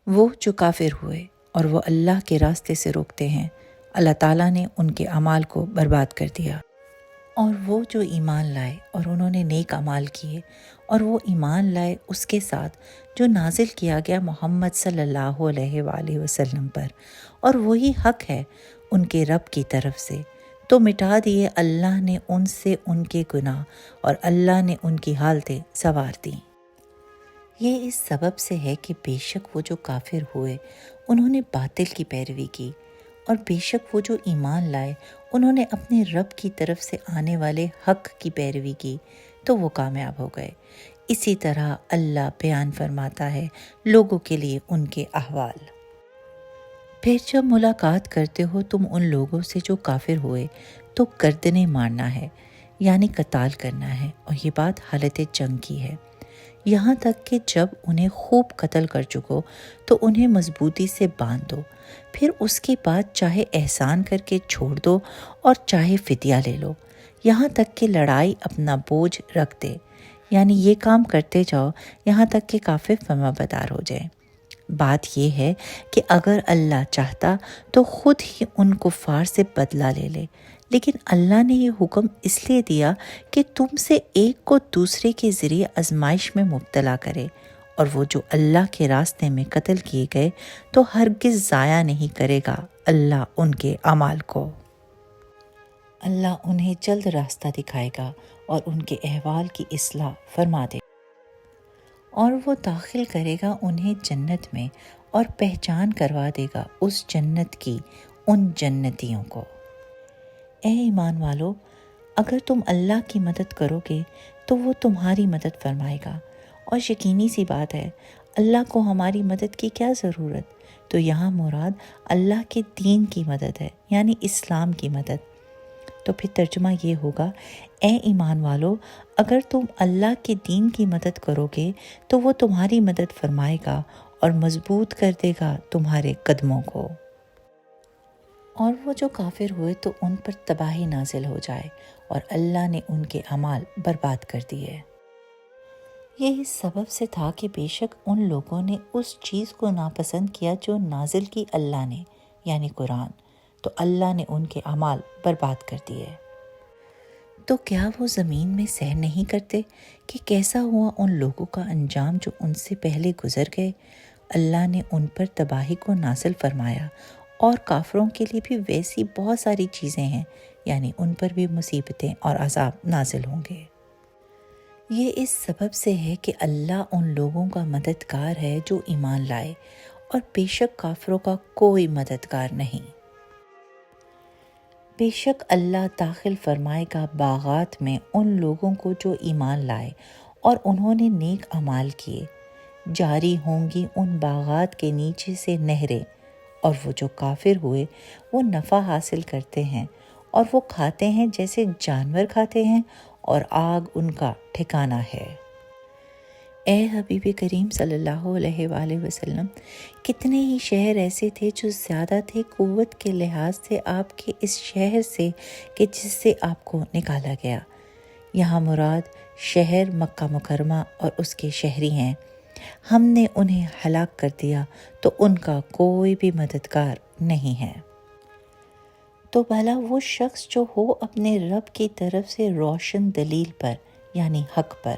وہ جو کافر ہوئے اور وہ اللہ کے راستے سے روکتے ہیں، اللہ تعالیٰ نے ان کے اعمال کو برباد کر دیا۔ اور وہ جو ایمان لائے اور انہوں نے نیک اعمال کیے اور وہ ایمان لائے اس کے ساتھ جو نازل کیا گیا محمد صلی اللہ علیہ وآلہ وسلم پر، اور وہی حق ہے ان کے رب کی طرف سے، تو مٹا دیے اللہ نے ان سے ان کے گناہ اور اللہ نے ان کی حالتیں سنوار دیں۔ یہ اس سبب سے ہے کہ بے شک وہ جو کافر ہوئے انہوں نے باطل کی پیروی کی، اور بے شک وہ جو ایمان لائے انہوں نے اپنے رب کی طرف سے آنے والے حق کی پیروی کی تو وہ کامیاب ہو گئے۔ اسی طرح اللہ بیان فرماتا ہے لوگوں کے لیے ان کے احوال۔ پھر جب ملاقات کرتے ہو تم ان لوگوں سے جو کافر ہوئے تو گردنیں مارنا ہے، یعنی قتال کرنا ہے، اور یہ بات حالت جنگ کی ہے، یہاں تک کہ جب انہیں خوب قتل کر چکو تو انہیں مضبوطی سے باندھ دو، پھر اس کے بعد چاہے احسان کر کے چھوڑ دو اور چاہے فدیہ لے لو، یہاں تک کہ لڑائی اپنا بوجھ رکھ دے، یعنی یہ کام کرتے جاؤ یہاں تک کہ کافر فرما بردار ہو جائیں۔ بات یہ ہے کہ اگر اللہ چاہتا تو خود ہی ان کفار سے بدلہ لے لے، لیکن اللہ نے یہ حکم اس لیے دیا کہ تم سے ایک کو دوسرے کے ذریعے آزمائش میں مبتلا کرے، اور وہ جو اللہ کے راستے میں قتل کیے گئے تو ہرگز ضائع نہیں کرے گا اللہ ان کے اعمال کو۔ اللہ انہیں جلد راستہ دکھائے گا اور ان کے احوال کی اصلاح فرما دے، اور وہ داخل کرے گا انہیں جنت میں اور پہچان کروا دے گا اس جنت کی ان جنتیوں کو۔ اے ایمان والو، اگر تم اللہ کی مدد کرو گے تو وہ تمہاری مدد فرمائے گا، اور یقینی سی بات ہے اللہ کو ہماری مدد کی کیا ضرورت۔ تو یہاں مراد اللہ کے دین کی مدد ہے، یعنی اسلام کی مدد۔ تو پھر ترجمہ یہ ہوگا، اے ایمان والو، اگر تم اللہ کے دین کی مدد کرو گے تو وہ تمہاری مدد فرمائے گا اور مضبوط کر دے گا تمہارے قدموں کو۔ اور وہ جو کافر ہوئے تو ان پر تباہی نازل ہو جائے اور اللہ نے ان کے اعمال برباد کر دیے۔ یہ اس سبب سے تھا کہ بے شک ان لوگوں نے اس چیز کو ناپسند کیا جو نازل کی اللہ نے، یعنی قرآن، تو اللہ نے ان کے اعمال برباد کر دیے۔ تو کیا وہ زمین میں سیر نہیں کرتے کہ کیسا ہوا ان لوگوں کا انجام جو ان سے پہلے گزر گئے؟ اللہ نے ان پر تباہی کو نازل فرمایا، اور کافروں کے لیے بھی ویسی بہت ساری چیزیں ہیں، یعنی ان پر بھی مصیبتیں اور عذاب نازل ہوں گے۔ یہ اس سبب سے ہے کہ اللہ ان لوگوں کا مددگار ہے جو ایمان لائے، اور بے شک کافروں کا کوئی مددگار نہیں۔ بے شک اللہ داخل فرمائے گا باغات میں ان لوگوں کو جو ایمان لائے اور انہوں نے نیک اعمال کیے، جاری ہوں گی ان باغات کے نیچے سے نہریں، اور وہ جو کافر ہوئے وہ نفع حاصل کرتے ہیں اور وہ کھاتے ہیں جیسے جانور کھاتے ہیں، اور آگ ان کا ٹھکانہ ہے۔ اے حبیب کریم صلی اللہ علیہ وآلہ وسلم، کتنے ہی شہر ایسے تھے جو زیادہ تھے قوت کے لحاظ سے آپ کے اس شہر سے کہ جس سے آپ کو نکالا گیا۔ یہاں مراد شہر مکہ مکرمہ اور اس کے شہری ہیں۔ ہم نے انہیں ہلاک کر دیا تو ان کا کوئی بھی مددگار نہیں ہے۔ تو بھلا وہ شخص جو ہو اپنے رب کی طرف سے روشن دلیل پر، یعنی حق پر،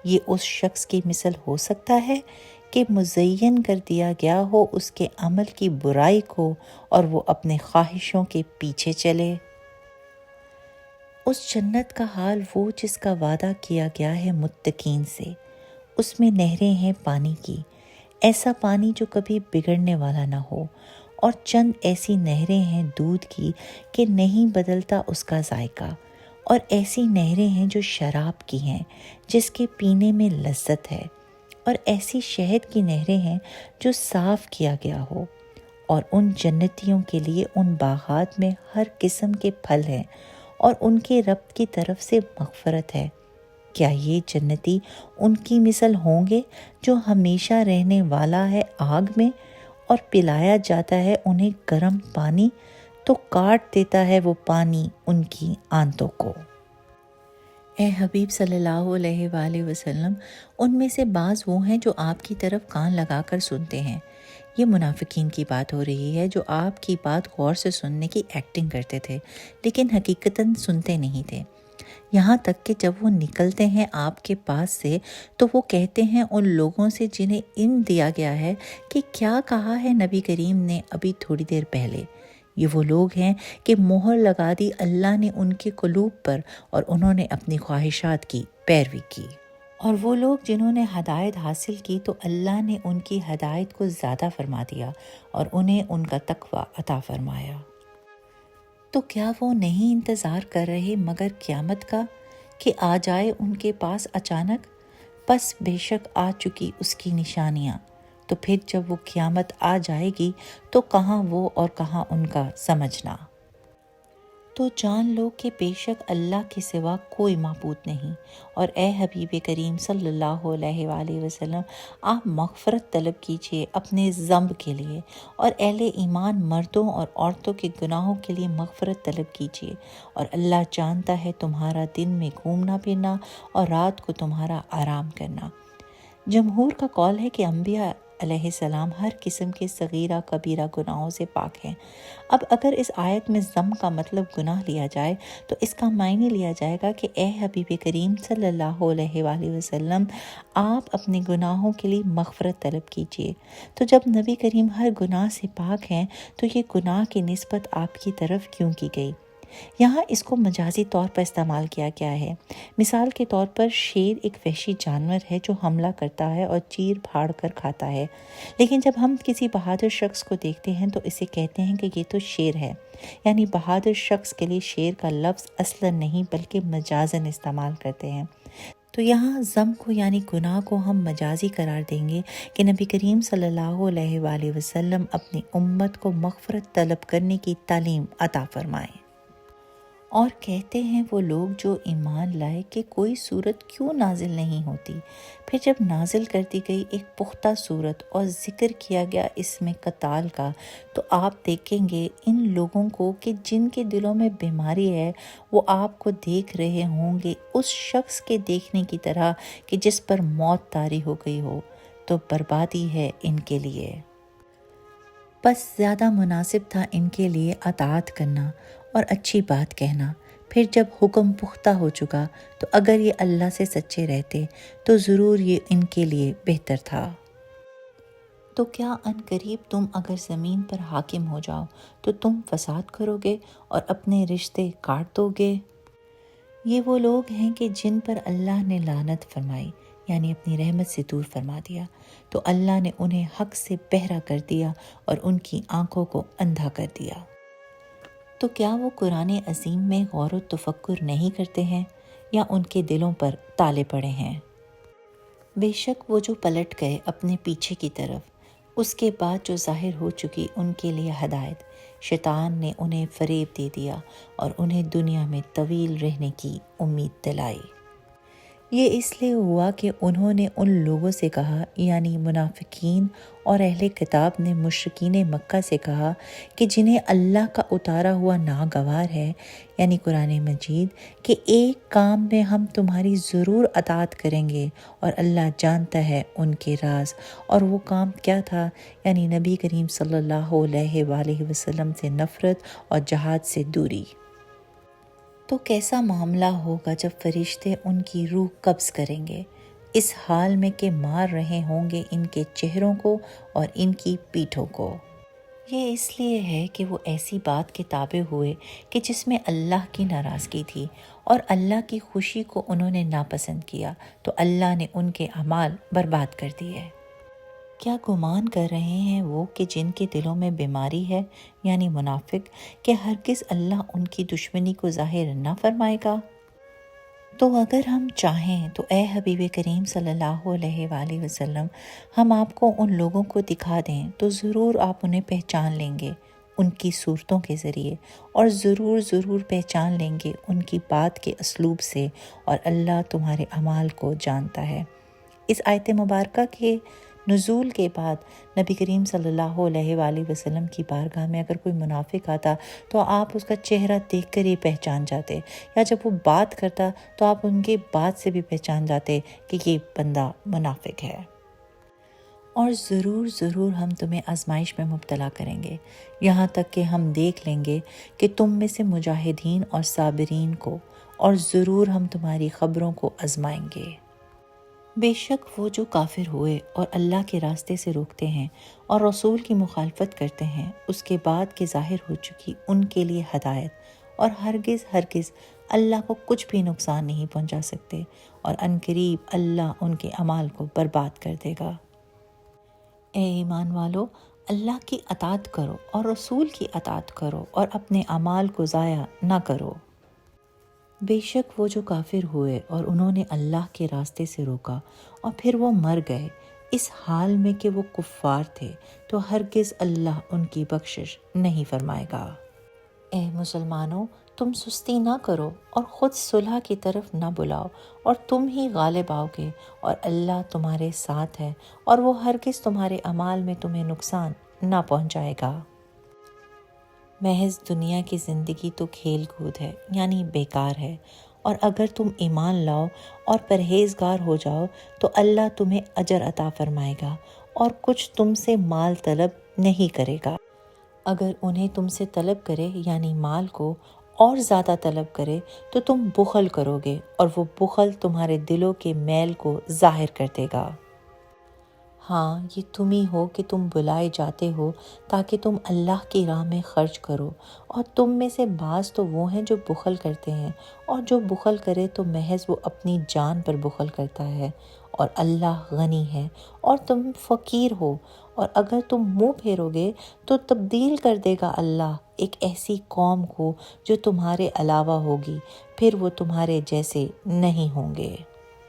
یہ اس شخص کی مثل ہو سکتا ہے کہ مزین کر دیا گیا ہو اس کے عمل کی برائی کو اور وہ اپنے خواہشوں کے پیچھے چلے؟ اس جنت کا حال وہ جس کا وعدہ کیا گیا ہے متقین سے، اس میں نہریں ہیں پانی کی، ایسا پانی جو کبھی بگڑنے والا نہ ہو، اور چند ایسی نہریں ہیں دودھ کی کہ نہیں بدلتا اس کا ذائقہ، اور ایسی نہریں ہیں جو شراب کی ہیں جس کے پینے میں لذت ہے، اور ایسی شہد کی نہریں ہیں جو صاف کیا گیا ہو، اور ان جنتیوں کے لیے ان باغات میں ہر قسم کے پھل ہیں، اور ان کے رب کی طرف سے مغفرت ہے۔ کیا یہ جنتی ان کی مثل ہوں گے جو ہمیشہ رہنے والا ہے آگ میں، اور پلایا جاتا ہے انہیں گرم پانی، تو کاٹ دیتا ہے وہ پانی ان کی آنتوں کو۔ اے حبیب صلی اللہ علیہ وآلہ وسلم، ان میں سے بعض وہ ہیں جو آپ کی طرف کان لگا کر سنتے ہیں، یہ منافقین کی بات ہو رہی ہے جو آپ کی بات غور سے سننے کی ایکٹنگ کرتے تھے لیکن حقیقتاً سنتے نہیں تھے، یہاں تک کہ جب وہ نکلتے ہیں آپ کے پاس سے تو وہ کہتے ہیں ان لوگوں سے جنہیں علم دیا گیا ہے کہ کیا کہا ہے نبی کریم نے ابھی تھوڑی دیر پہلے۔ یہ وہ لوگ ہیں کہ مہر لگا دی اللہ نے ان کے قلوب پر اور انہوں نے اپنی خواہشات کی پیروی کی، اور وہ لوگ جنہوں نے ہدایت حاصل کی تو اللہ نے ان کی ہدایت کو زیادہ فرما دیا اور انہیں ان کا تقوی عطا فرمایا۔ تو کیا وہ نہیں انتظار کر رہے مگر قیامت کا کہ آ جائے ان کے پاس اچانک؟ پس بے شک آ چکی اس کی نشانیاں، تو پھر جب وہ قیامت آ جائے گی تو کہاں وہ اور کہاں ان کا سمجھنا۔ تو جان لو کہ بے شک اللہ کے سوا کوئی معبود نہیں، اور اے حبیب کریم صلی اللہ علیہ وآلہ وسلم آپ مغفرت طلب کیجئے اپنے ذنب کے لیے، اور اہل ایمان مردوں اور عورتوں کے گناہوں کے لیے مغفرت طلب کیجئے، اور اللہ جانتا ہے تمہارا دن میں گھومنا پھرنا اور رات کو تمہارا آرام کرنا۔ جمہور کا قول ہے کہ انبیاء علیہ السلام ہر قسم کے صغیرہ کبیرہ گناہوں سے پاک ہیں۔ اب اگر اس آیت میں ذم کا مطلب گناہ لیا جائے تو اس کا معنی لیا جائے گا کہ اے حبیب کریم صلی اللہ علیہ وآلہ وسلم آپ اپنے گناہوں کے لیے مغفرت طلب کیجئے۔ تو جب نبی کریم ہر گناہ سے پاک ہیں تو یہ گناہ کی نسبت آپ کی طرف کیوں کی گئی؟ یہاں اس کو مجازی طور پر استعمال کیا گیا ہے۔ مثال کے طور پر شیر ایک وحشی جانور ہے جو حملہ کرتا ہے اور چیر پھاڑ کر کھاتا ہے، لیکن جب ہم کسی بہادر شخص کو دیکھتے ہیں تو اسے کہتے ہیں کہ یہ تو شیر ہے، یعنی بہادر شخص کے لیے شیر کا لفظ اصلاً نہیں بلکہ مجازاً استعمال کرتے ہیں۔ تو یہاں ذم کو یعنی گناہ کو ہم مجازی قرار دیں گے کہ نبی کریم صلی اللہ علیہ وآلہ وسلم اپنی امت کو مغفرت طلب کرنے کی تعلیم عطا فرمائیں۔ اور کہتے ہیں وہ لوگ جو ایمان لائے کہ کوئی صورت کیوں نازل نہیں ہوتی، پھر جب نازل کر دی گئی ایک پختہ صورت اور ذکر کیا گیا اس میں قتال کا، تو آپ دیکھیں گے ان لوگوں کو کہ جن کے دلوں میں بیماری ہے وہ آپ کو دیکھ رہے ہوں گے اس شخص کے دیکھنے کی طرح کہ جس پر موت طاری ہو گئی ہو، تو بربادی ہے ان کے لیے۔ بس زیادہ مناسب تھا ان کے لیے اطاعت کرنا اور اچھی بات کہنا۔ پھر جب حکم پختہ ہو چکا تو اگر یہ اللہ سے سچے رہتے تو ضرور یہ ان کے لیے بہتر تھا۔ تو کیا ان قریب تم اگر زمین پر حاکم ہو جاؤ تو تم فساد کرو گے اور اپنے رشتے کاٹ دو گے؟ یہ وہ لوگ ہیں کہ جن پر اللہ نے لعنت فرمائی، یعنی اپنی رحمت سے دور فرما دیا، تو اللہ نے انہیں حق سے بہرا کر دیا اور ان کی آنکھوں کو اندھا کر دیا۔ تو کیا وہ قرآن عظیم میں غور و تفکر نہیں کرتے ہیں یا ان کے دلوں پر تالے پڑے ہیں؟ بے شک وہ جو پلٹ گئے اپنے پیچھے کی طرف، اس کے بعد جو ظاہر ہو چکی ان کے لیے ہدایت، شیطان نے انہیں فریب دے دیا اور انہیں دنیا میں طویل رہنے کی امید دلائی۔ یہ اس لیے ہوا کہ انہوں نے ان لوگوں سے کہا، یعنی منافقین اور اہل کتاب نے مشرکین مکہ سے کہا کہ جنہیں اللہ کا اتارا ہوا ناگوار ہے، یعنی قرآن مجید، کہ ایک کام میں ہم تمہاری ضرور اطاعت کریں گے اور اللہ جانتا ہے ان کے راز، اور وہ کام کیا تھا؟ یعنی نبی کریم صلی اللہ علیہ وآلہ وسلم سے نفرت اور جہاد سے دوری۔ تو کیسا معاملہ ہوگا جب فرشتے ان کی روح قبض کریں گے، اس حال میں کہ مار رہے ہوں گے ان کے چہروں کو اور ان کی پیٹھوں کو۔ یہ اس لیے ہے کہ وہ ایسی بات کے تابع ہوئے کہ جس میں اللہ کی ناراضگی تھی اور اللہ کی خوشی کو انہوں نے ناپسند کیا، تو اللہ نے ان کے اعمال برباد کر دیے۔ کیا گمان کر رہے ہیں وہ کہ جن کے دلوں میں بیماری ہے، یعنی منافق، کہ ہرگز اللہ ان کی دشمنی کو ظاہر نہ فرمائے گا؟ تو اگر ہم چاہیں تو اے حبیب کریم صلی اللہ علیہ وآلہ وسلم ہم آپ کو ان لوگوں کو دکھا دیں تو ضرور آپ انہیں پہچان لیں گے ان کی صورتوں کے ذریعے، اور ضرور پہچان لیں گے ان کی بات کے اسلوب سے، اور اللہ تمہارے اعمال کو جانتا ہے۔ اس آیت مبارکہ کے نزول کے بعد نبی کریم صلی اللہ علیہ وآلہ وسلم کی بارگاہ میں اگر کوئی منافق آتا تو آپ اس کا چہرہ دیکھ کر ہی پہچان جاتے، یا جب وہ بات کرتا تو آپ ان کے بات سے بھی پہچان جاتے کہ یہ بندہ منافق ہے۔ اور ضرور ضرور ہم تمہیں آزمائش میں مبتلا کریں گے، یہاں تک کہ ہم دیکھ لیں گے کہ تم میں سے مجاہدین اور صابرین کو، اور ضرور ہم تمہاری خبروں کو آزمائیں گے۔ بے شک وہ جو کافر ہوئے اور اللہ کے راستے سے روکتے ہیں اور رسول کی مخالفت کرتے ہیں، اس کے بعد کہ ظاہر ہو چکی ان کے لیے ہدایت، اور ہرگز ہرگز اللہ کو کچھ بھی نقصان نہیں پہنچا سکتے، اور عنقریب اللہ ان کے اعمال کو برباد کر دے گا۔ اے ایمان والو، اللہ کی اطاعت کرو اور رسول کی اطاعت کرو، اور اپنے اعمال کو ضائع نہ کرو۔ بے شک وہ جو کافر ہوئے اور انہوں نے اللہ کے راستے سے روکا اور پھر وہ مر گئے اس حال میں کہ وہ کفار تھے، تو ہرگز اللہ ان کی بخشش نہیں فرمائے گا۔ اے مسلمانوں، تم سستی نہ کرو اور خود صلح کی طرف نہ بلاؤ، اور تم ہی غالب آؤ گے، اور اللہ تمہارے ساتھ ہے، اور وہ ہرگز تمہارے اعمال میں تمہیں نقصان نہ پہنچائے گا۔ محض دنیا کی زندگی تو کھیل کود ہے، یعنی بیکار ہے، اور اگر تم ایمان لاؤ اور پرہیزگار ہو جاؤ تو اللہ تمہیں اجر عطا فرمائے گا، اور کچھ تم سے مال طلب نہیں کرے گا۔ اگر انہیں تم سے طلب کرے، یعنی مال کو، اور زیادہ طلب کرے تو تم بخل کرو گے، اور وہ بخل تمہارے دلوں کے میل کو ظاہر کر دے گا۔ ہاں، یہ تم ہی ہو کہ تم بلائے جاتے ہو تاکہ تم اللہ کی راہ میں خرچ کرو، اور تم میں سے بعض تو وہ ہیں جو بخل کرتے ہیں، اور جو بخل کرے تو محض وہ اپنی جان پر بخل کرتا ہے، اور اللہ غنی ہے اور تم فقیر ہو، اور اگر تم منہ پھیرو گے تو تبدیل کر دے گا اللہ ایک ایسی قوم کو جو تمہارے علاوہ ہوگی، پھر وہ تمہارے جیسے نہیں ہوں گے۔